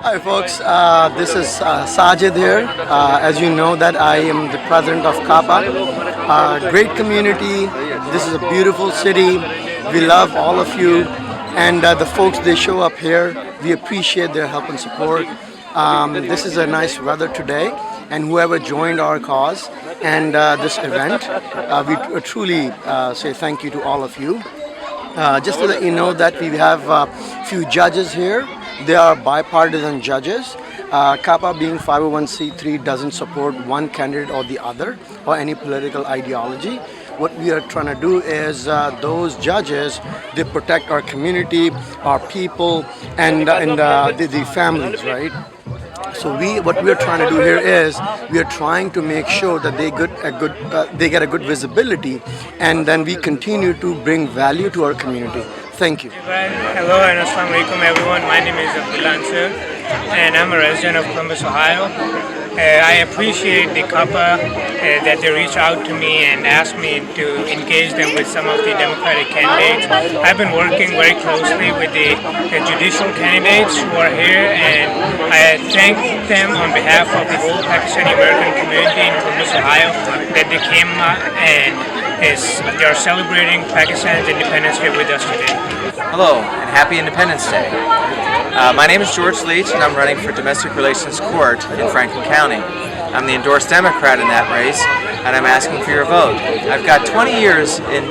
Hi folks, this is Sajid here. As you know that I am the president of Kappa. Great community. This is a beautiful city. We love all of you, and the folks they show up here. We appreciate their help and support. This is a nice weather today, and whoever joined our cause and this event, we truly say thank you to all of you. Just to let you know that we have a few judges here. They are bipartisan judges. Kappa being 501c3 doesn't support one candidate or the other or any political ideology. What we are trying to do is those judges, they protect our community, our people, and the families, right? So what we are trying to do here is we are trying to make sure that they get a good visibility, and then we continue to bring value to our community. Thank you. Hello and assalamu alaikum everyone. My name is Abdullah Ansur and I'm a resident of Columbus, Ohio. I appreciate the Kappa that they reach out to me and ask me to engage them with some of the Democratic candidates. I've been working very closely with the judicial candidates who are here, and I thank them on behalf of the whole Pakistani American community in Columbus, Ohio, that they came and they are celebrating Pakistan's Independence Day with us today. Hello and happy Independence Day. My name is George Leach and I'm running for Domestic Relations Court in Franklin County. I'm the endorsed Democrat in that race and I'm asking for your vote. I've got 20 years in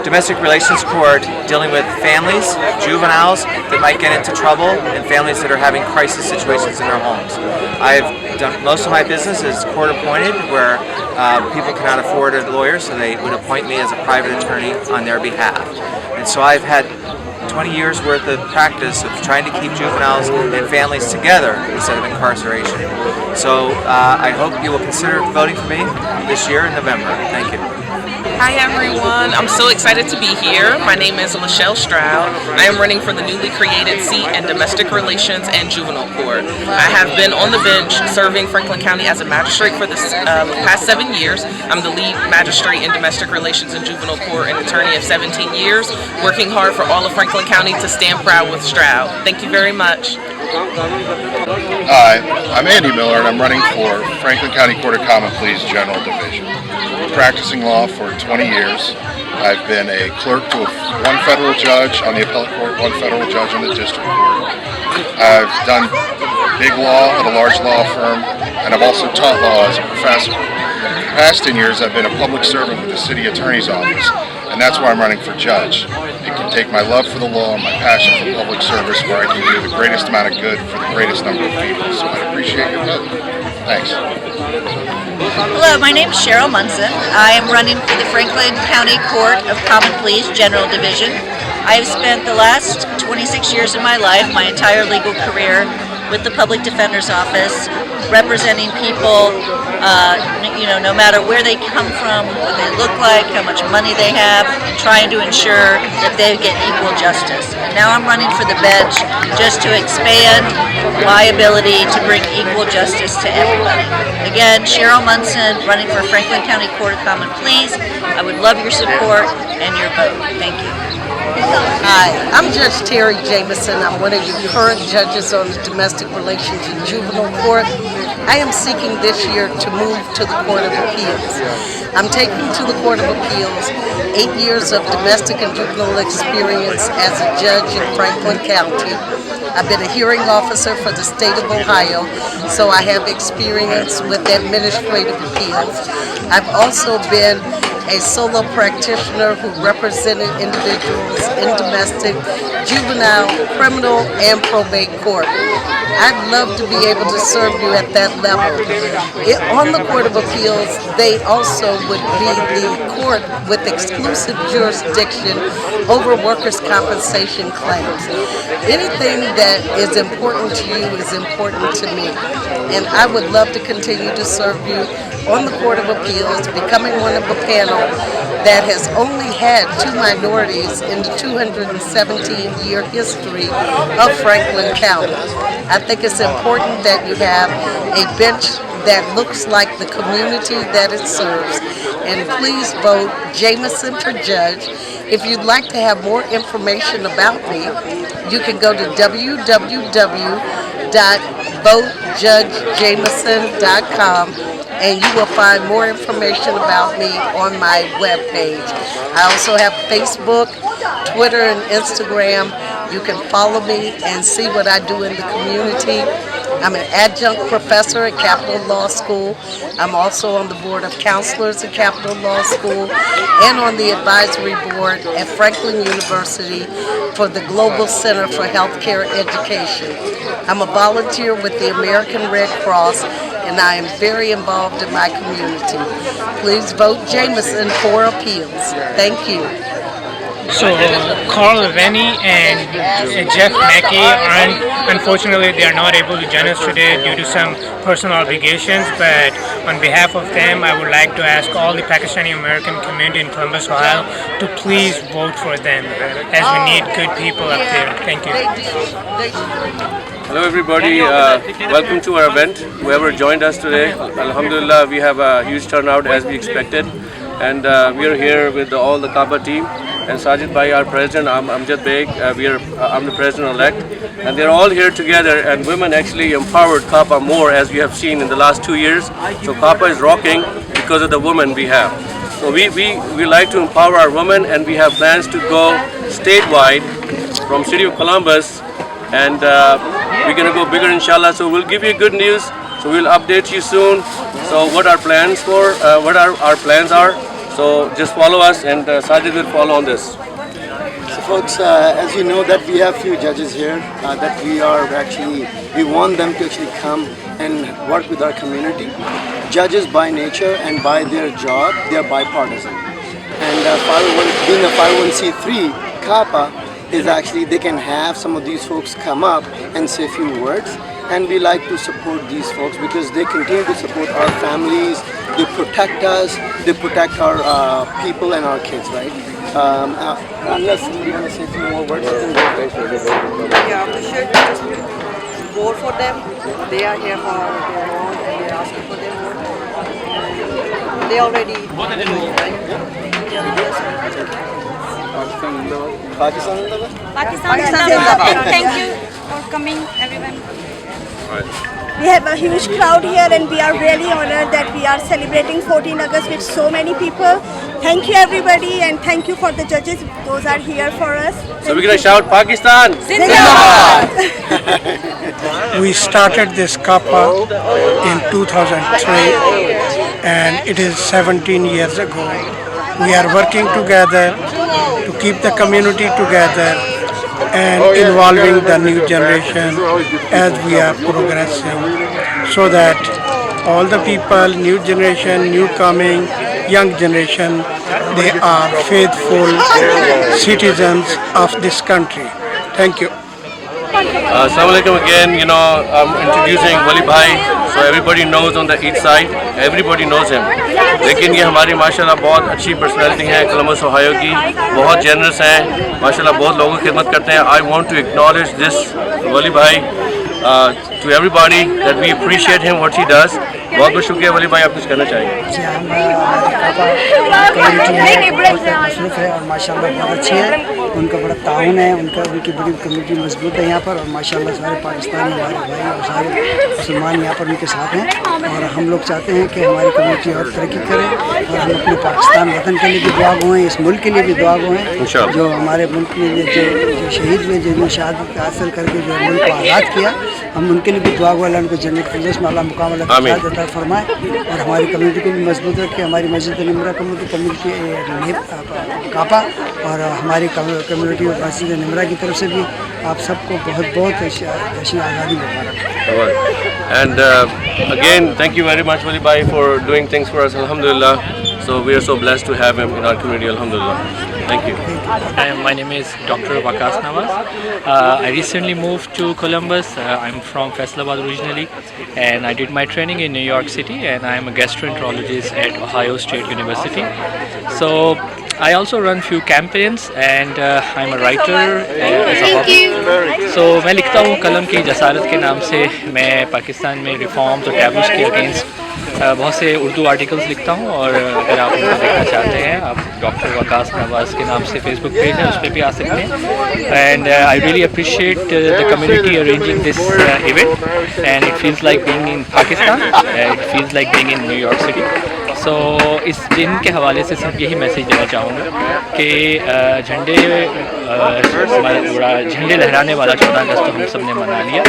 Domestic Relations Court dealing with families, juveniles that might get into trouble, and families that are having crisis situations in their homes. I've done most of my business is court appointed, where people cannot afford a lawyer, so they would appoint me as a private attorney on their behalf. And so I've had 20 years worth of practice of trying to keep juveniles and families together instead of incarceration. So I hope you will consider voting for me this year in November. Thank you. Hi everyone, I'm so excited to be here. My name is Lachelle Stroud. I am running for the newly created seat in Domestic Relations and Juvenile Court. I have been on the bench serving Franklin County as a magistrate for the past 7 years. I'm the lead magistrate in Domestic Relations and Juvenile Court, an attorney of 17 years, working hard for all of Franklin County to stand proud with Stroud. Thank you very much. Hi, I'm Andy Miller and I'm running for Franklin County Court of Common Pleas General Division. Practicing law for 20 years. I've been a clerk to one federal judge on the appellate court, one federal judge on the district court. I've done big law at a large law firm, and I've also taught law as a professor. For the past 10 years I've been a public servant with the city attorney's office, and that's why I'm running for judge. It can take my love for the law and my passion for public service where I can do the greatest amount of good for the greatest number of people, so I appreciate your vote. Thanks. Hello, my name is Cheryl Munson. I am running for the Franklin County Court of Common Pleas General Division. I have spent the last 26 years of my life, my entire legal career, with the Public Defender's Office, representing people, no matter where they come from, what they look like, how much money they have, and trying to ensure that they get equal justice. And now I'm running for the bench just to expand liability to bring equal justice to everybody. Again, Cheryl Munson, running for Franklin County Court of Common Pleas. I would love your support and your vote. Thank you. Hi, I'm Judge Terry Jameson. I'm one of your current judges on the Domestic Relations and Juvenile Court. I am seeking this year to move to the Court of Appeals. I'm taking to the Court of Appeals 8 years of domestic and juvenile experience as a judge in Franklin County. I've been a hearing officer for the state of Ohio, so I have experience with administrative appeals. I've also been a solo practitioner who represented individuals in domestic, juvenile, criminal, and probate court. I'd love to be able to serve you at that level. On the Court of Appeals, they also would be the court with exclusive jurisdiction over workers' compensation claims. Anything that is important to you is important to me, and I would love to continue to serve you on the Court of Appeals, becoming one of a panel that has only had 2 minorities in the 217-year history of Franklin County. I think it's important that you have a bench that looks like the community that it serves. And please vote Jameson for judge. If you'd like to have more information about me, you can go to www.jamisoncjudge.com www.votejudgejameson.com, and you will find more information about me on my webpage. I also have Facebook, Twitter, and Instagram. You can follow me and see what I do in the community. I'm an adjunct professor at Capital Law School. I'm also on the board of counselors at Capital Law School and on the advisory board at Franklin University for the Global Center for Healthcare Education. I'm a volunteer with the American Red Cross, and I am very involved in my community. Please vote Jameson for appeals. Thank you. So Carl Venny and Jeff Mackey unfortunately they are not able to join us today due to some personal obligations, but on behalf of them I would like to ask all the Pakistani American community in Columbus, Ohio to please vote for them, as we need good people up there. Thank you. Hello everybody, welcome to our event. Whoever joined us today, Alhamdulillah, we have a huge turnout as we expected, and we are here with all the Kaba team and Sajid Bhai, our president, Amjad Beg, I'm the president-elect, and they're all here together, and women actually empowered Kapa more, as we have seen in the last 2 years. So Kapa is rocking because of the women we have. So we like to empower our women, and we have plans to go statewide from City of Columbus, and we're going to go bigger inshallah. So we'll give you good news, so we'll update you soon. So what our plans are. So just follow us, and Sajid will follow on this. So folks, as you know that we have few judges here that we want them to actually come and work with our community. Judges by nature and by their job, they are bipartisan. And being a 501c3, CAPA is actually, they can have some of these folks come up and say a few words. And we like to support these folks because they continue to support our families, they protect us, they protect our people and our kids, right? Unless somebody want to say a few more words. Yeah, we should just vote for them. They are here for their own, and we are asking for their vote. They already know, right? Pakistan Zindabad? Pakistan Zindabad. Thank you for coming, everyone. We have a huge crowd here, and we are really honored that we are celebrating 14 August with so many people. Thank you everybody, and thank you for the judges. Those are here for us. So we're going to shout Pakistan Zindabad! We started this Kapa in 2003, and it is 17 years ago. We are working together to keep the community together and involving the new generation as we are progressing, so that all the people, new generation, new coming, young generation, they are faithful citizens of this country. Thank you. Assalamu alaikum again. I'm introducing Wali Bhai, so everybody knows on the east side, everybody knows him. लेकिन ये हमारी माशाल्लाह बहुत अच्छी personality है Columbus Ohio की, बहुत generous हैं माशाल्लाह, बहुत लोगों की खिदमत करते हैं. I want to acknowledge this Wali Bhai to everybody that we appreciate him what he does. बहुत बहुत शुक्रिया वली भाई, आप कुछ कहना चाहेंगे? मसरूफ़ है और माशाल्लाह बहुत अच्छी है, उनका बड़ा ताउन है, उनकी बड़ी कम्युनिटी मजबूत है यहाँ पर, और माशाल्लाह सारे पाकिस्तानी हमारे भाई और सारे मुसलमान यहाँ पर उनके साथ हैं. और हम लोग चाहते हैं कि हमारी कम्युनिटी और तरक्की करे, और हम अपने पाकिस्तान वतन के लिए भी दुआ गो हैं, इस मुल्क के लिए भी दुआ गो हैं, जो हमारे मुल्क में जो शहीद हुए, जिन्होंने शहादत हासिल करके जो मुल्क को आज़ाद किया, हम उनके लिए भी दुआ गो, अल्लाह उनको जन्नत फिरदौस में अल्लाह मुकाम अता फरमाए, और हमारी कम्युनिटी को भी मजबूत रखे. हमारी मस्जिद निमरा कम्युनिटी कापा और हमारी कम्युनिटी मस्जिद निमरा की तरफ से भी आप सबको बहुत बहुत ऐसी आज़ादी मुबारक. And again, thank you very much Wali Bhai for doing things for us, alhamdulillah. So we are so blessed to have him in our community, alhamdulillah. Thank you. My name is Dr. Waqas Nawaz. I recently moved to Columbus. I'm from Faisalabad originally, and I did my training in New York City, and I'm a gastroenterologist at Ohio State University. So I also run few campaigns, and I'm a writer as a hobby. So मैं लिखता हूँ कलम की जसारत के नाम से. मैं पाकिस्तान में रिफॉर्म्स और टैबूज़ के अगेंस्ट बहुत से उर्दू आर्टिकल्स लिखता हूँ और अगर आप उनको देखना चाहते हैं आप डॉक्टर वकास नवाज़ के नाम से फेसबुक पेज है, उस पर भी आ सकते हैं। And I really appreciate the community arranging this event and it feels like being in Pakistan, it feels like being in New York city. So इस दिन के हवाले से सिर्फ यही मैसेज देना चाहूँगा कि झंडे लहराने वाला 14 अगस्त तो हम सब ने मना लिया,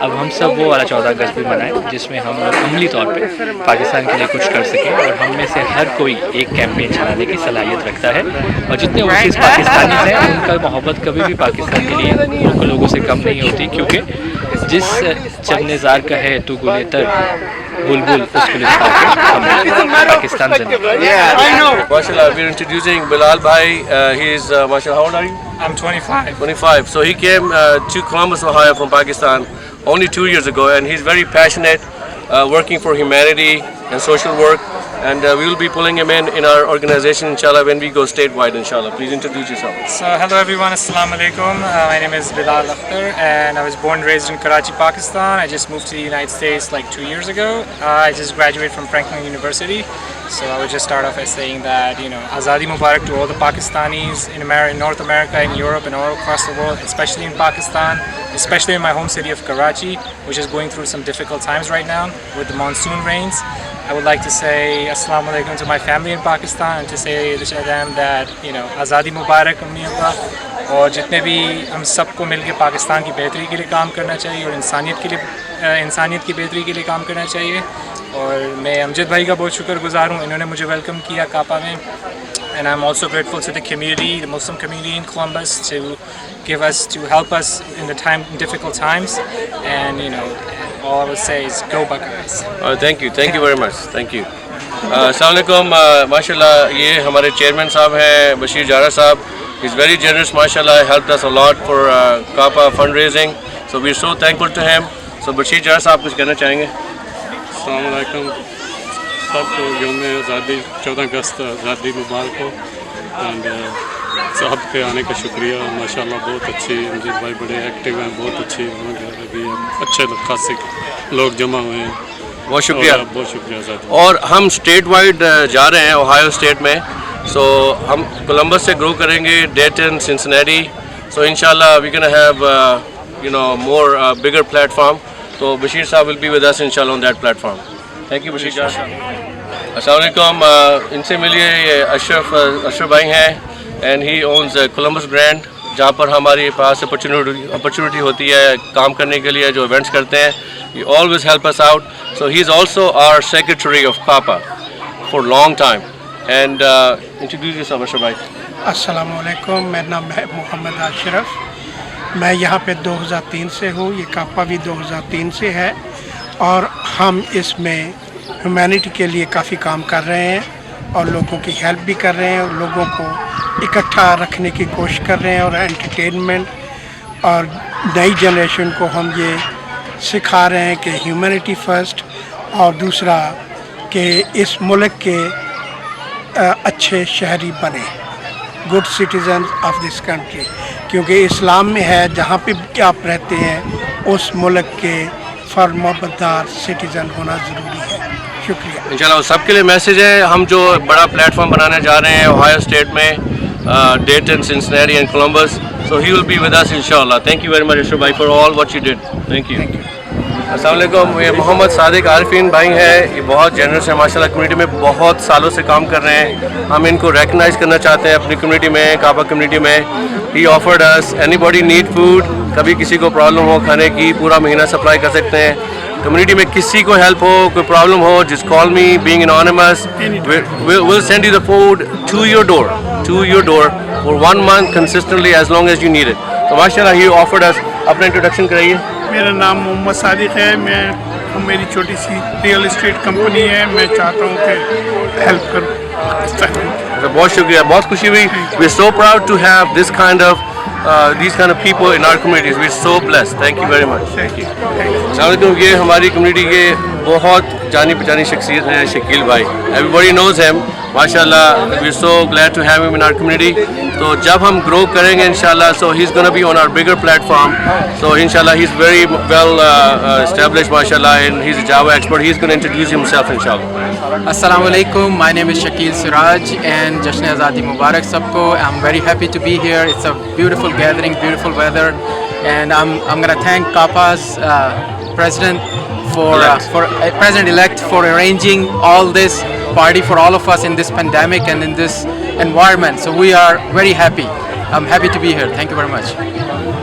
अब हम सब वो वाला 14 अगस्त भी मनाएं जिसमें हम लोग अमली तौर पे पाकिस्तान के लिए कुछ कर सकें। और हम में से हर कोई एक कैंपेन चलाने की सलाहियत रखता है और जितने ओवरसीज़ पाकिस्तानी हैं उनका मोहब्बत कभी भी पाकिस्तान के लिए मुल्क लोगों से कम नहीं होती, क्योंकि जिस चलनेज़ार का है तू गुलेतर बुलबुल उस पाकिस्तान से। Mashallah, we're introducing Bilal Bhai. He is, Mashallah, how old are you? I'm 25. 25. So he came to Columbus, Ohio from Pakistan only 2 years ago, and he's very passionate, working for humanity and social work. And we will be pulling him in our organization, inshallah, when we go statewide, inshallah. Please introduce yourself. So hello everyone, assalamu alaikum. My name is Bilal Akhtar and I was born and raised in Karachi, Pakistan. I just moved to the United States like 2 years ago. I just graduated from Franklin University. So I would just start off by saying that, you know, Azadi Mubarak to all the Pakistanis in America, North America, in Europe and all across the world, especially in Pakistan, especially in my home city of Karachi, which is going through some difficult times right now with the monsoon rains. I would like to say Assalamu alaikum to my family in Pakistan and to say to them that, you know, Azadi Mubarak Ummi Allah, और जितने भी हम सबको मिलकर पाकिस्तान की बेहतरी के लिए काम करना चाहिए और इंसानियत की बेहतरी के लिए काम करना चाहिए। और मैं अमजद भाई का बहुत शुक्रगुजार हूँ, इन्होंने मुझे वेलकम किया कापा में। And I'm also grateful to the community, the Muslim community in Columbus, to help us in the difficult times. And you know, all I would say is go Buckeyes. Thank you very much. Thank you. Assalamu alaikum. Mashallah, ये हमारे chairman साहब हैं बशीर जारा साहब. He's very generous, mashallah, helped us a lot for CAPA fundraising. So we're so thankful to him. So Bashir जारा साहब कुछ कहना चाहेंगे? अस्सलाम वालेकुम सबको यौम आज़ादी 14 अगस्त आज़ादी मुबारक हो। एंड साहब के आने का शुक्रिया, माशाल्लाह बहुत अच्छी अमजद भाई बड़े एक्टिव हैं, बहुत अच्छी अभी अच्छे खासे लोग जमा हुए हैं, बहुत शुक्रिया, बहुत शुक्रिया आज़ादी। और हम स्टेट वाइड जा रहे हैं ओहायो स्टेट में। सो हम कोलंबस से ग्रो करेंगे, डेटन, सिंसिनेटी। सो इंशाल्लाह we can have you know more bigger platform. तो बशीर साहब विल बी विद अस इंशाल्लाह on that platform. Thank you Bashir sahab. अस्सलाम वालेकुम, इनसे मिलिए, ये अशरफ भाई हैं and he owns Columbus Grand, जहाँ पर हमारे पास अपॉर्चुनिटी होती है काम करने के लिए, जो इवेंट्स करते हैं। He always help us out. So he is also our secretary of KAPA for long time. And introduce yourself Ashraf भाई। अस्सलाम वालेकुम, मेरा नाम है मोहम्मद अशरफ, मैं यहाँ पे 2003 से हूँ, ये कापा भी 2003 से है और हम इसमें ह्यूमैनिटी के लिए काफ़ी काम कर रहे हैं और लोगों की हेल्प भी कर रहे हैं और लोगों को इकट्ठा रखने की कोशिश कर रहे हैं और एंटरटेनमेंट और नई जनरेशन को हम ये सिखा रहे हैं कि ह्यूमैनिटी फर्स्ट और दूसरा कि इस मुल्क के अच्छे शहरी बने, good citizen of this country, क्योंकि इस्लाम में है जहाँ पे भी आप रहते हैं उस मुल्क के फर्माबरदार सिटीज़न होना ज़रूरी है। शुक्रिया। इंशाल्लाह सबके लिए मैसेज है। हम जो बड़ा प्लेटफॉर्म बनाने जा रहे हैं ओहायो स्टेट में, Dayton, Cincinnati and Columbus, so he will be with us इंशाल्लाह। Thank you very much Ashraf भाई for all what you did. Thank you. अस्सलाम वालेकुम, ये मोहम्मद सादिक आरिफीन भाई हैं, ये बहुत जेनरस है माशाल्लाह, कम्युनिटी में बहुत सालों से काम कर रहे हैं। हम इनको रिकग्नाइज़ करना चाहते हैं अपनी कम्युनिटी में, कापा कम्युनिटी में। ही ऑफर्ड अस, एनीबॉडी नीड फूड, कभी किसी को प्रॉब्लम हो खाने की, पूरा महीना सप्लाई कर सकते हैं। कम्युनिटी में किसी को हेल्प हो, कोई प्रॉब्लम हो, just call me, being anonymous, we'll send you the food to your door for 1 month consistently as long as you need it. तो माशाल्लाह ही ऑफर्ड अस। अपना इंट्रोडक्शन कराइए। मेरा नाम मोहम्मद सादिक है, मेरी छोटी सी रियल इस्टेट कंपनी है, मैं चाहता हूँ कि हेल्प करूँ पाकिस्तान में। बहुत शुक्रिया, बहुत खुशी हुई। We are so proud to have this kind of people in our communities. We are so blessed. Thank you very much. Thank you. अस्सलाम वालेकुम, ये हमारी कम्युनिटी के बहुत जानी पहचानी शख्सियत हैं शकील भाई. Everybody knows him. माशाल्लाह, we're so glad to have him in our community. तो जब हम grow करेंगे इंशाल्लाह, so he's going to be on our bigger platform. So inshallah he's very well established माशाल्लाह, and he's a Java expert. He's going to introduce himself inshallah. Assalamu alaikum. My name is Shakil Siraj and Jashn Azadi Mubarak sabko. I'm very happy to be here. It's a beautiful gathering, beautiful weather, and I'm going to thank Kapa's president for president-elect for arranging all this party for all of us in this pandemic and in this environment. So we are very happy. I'm happy to be here. Thank you very much.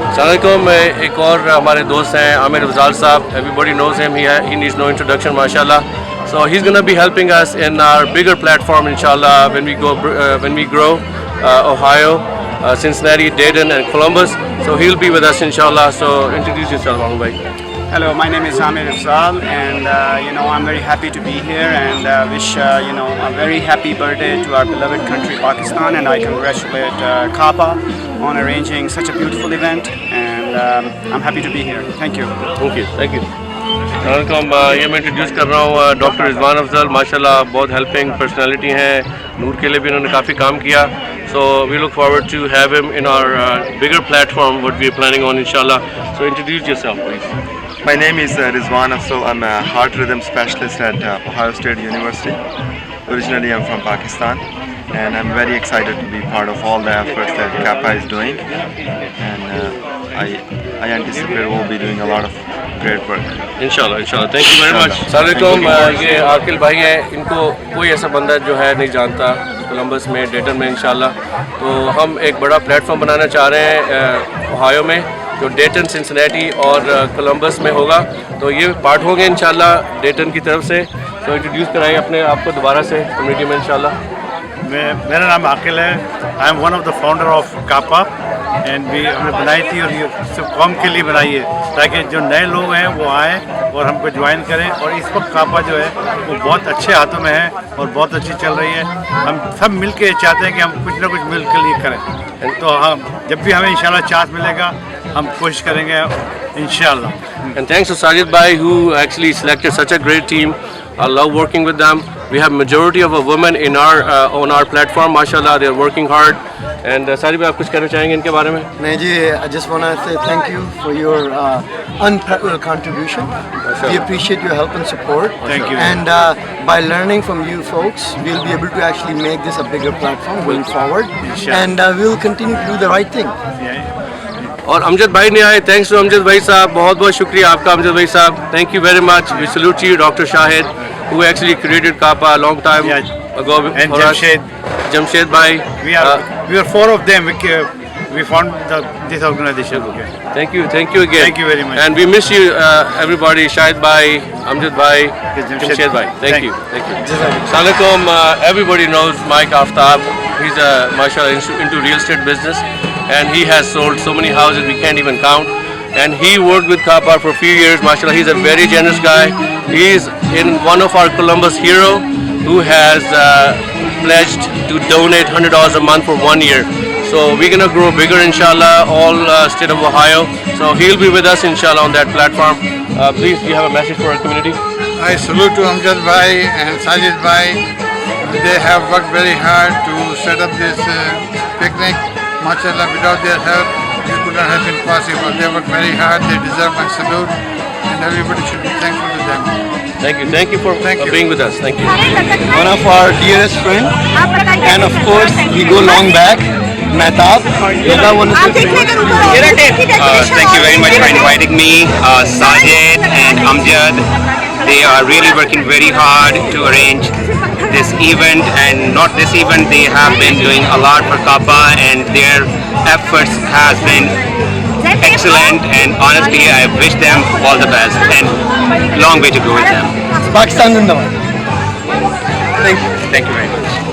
Assalamualaikum. एक और हमारे दोस्त हैं आमिर अफजाल साहब. Everybody knows him. He needs no introduction, mashallah. So he's going to be helping us in our bigger platform, inshallah, when we grow, Ohio, Cincinnati, Dayton, and Columbus. So he'll be with us, inshallah. So introduce yourself, Amu bhai. Hello, my name is Amir Afzal, and I'm very happy to be here and wish a very happy birthday to our beloved country Pakistan, and I congratulate Kapa on arranging such a beautiful event, and I'm happy to be here. Thank you. Thank you. ये मैं introduce कर रहा हूँ doctor Rizwan Afzal. माशाल्लाह बहुत helping personality हैं. नूर के लिए भी उन्होंने काफ़ी काम किया. So we look forward to have him in our bigger platform what we are planning on, inshallah. So introduce yourself, please. My name is Rizwan Afzal. I'm a heart rhythm specialist at Ohio State University. Originally I'm from Pakistan, and I'm very excited to be part of all the efforts that Kappa is doing, and I anticipate we'll be doing a lot of great work. Inshallah. Thank you very much. Assalamualaikum. ये आकिल भाई हैं. इनको कोई ऐसा बंदा जो है नहीं जानता कोलंबस में, डेटन में, इंशाल्लाह. तो हम एक बड़ा प्लेटफॉर्म बनाना चाह रहे हैं ओहायो में, जो डेटन, सिंसिनेटी और कोलंबस में होगा. तो ये पार्ट होंगे इंशाल्लाह डेटन की तरफ से. तो इंट्रोड्यूस कराएं अपने आप को दोबारा से कम्युनिटी में इंशाल्लाह. मेरा नाम आकिल है. I am one of the founder of KAPA, and हमने बनाई थी और ये सब कौम के लिए बनाई है ताकि जो नए लोग हैं वो आएँ और हमको ज्वाइन करें. और इस वक्त कापा जो है वो बहुत अच्छे हाथों में है और बहुत अच्छी चल रही है. हम सब मिल के चाहते हैं कि हम कुछ ना कुछ मिल के लिए करें. तो हम जब भी हमें इंशाल्लाह चांस मिलेगा हम कोशिश करेंगे इंशाल्लाह. And thanks to Sajid Bhai who actually selected such a great team. I love working with them. We have majority of a women in our on our platform. Mashallah, they are working hard. And Sajid Bhai, आप कुछ कहना चाहेंगे इनके बारे में? नहीं जी, I just want to say thank you for your unparalleled contribution. We appreciate your help and support. Thank you. And by learning from you folks, we'll be able to actually make this a bigger platform going forward. And we'll continue to do the right thing. और अमजद भाई ने आए. Thanks to Amjad भाई साहब. बहुत बहुत शुक्रिया आपका अमजद भाई sahab. Thank you very much. We salute you doctor Shahid who actually created Kappa a long time ago. And Jamshed bhai. We are four of them. We formed this organization. Thank you again. Thank you very much. And we miss you, everybody. Shahid bhai, Amjad bhai, Jamshed bhai. Thank you. Assalamualaikum. Everybody knows Mike Aftab. He's mashallah into real estate business, and he has sold so many houses we can't even count. And he worked with Kappa for a few years. Mashallah, he's a very generous guy. He's in one of our Columbus Hero who has pledged to donate $100 a month for 1 year. So we're gonna grow bigger, inshallah, all state of Ohio. So he'll be with us, inshallah, on that platform. Please, do you have a message for our community? I salute to Amjad Bhai and Sajid Bhai. They have worked very hard to set up this picnic. Mashallah, without their help, this could not have been possible. They worked very hard. They deserve my salute, and everybody should be thankful to them. Thank you for being with us. Thank you. One of our dearest friends, and of course we go long back. Mehtab, thank you very much for inviting me. Sajid and Amjad, they are really working very hard to arrange this event, and not this event, they have been doing a lot for Kappa, and their efforts has been excellent, and honestly I wish them all the best, and long way to go with them. Pakistan Zindabad. Thank you very much.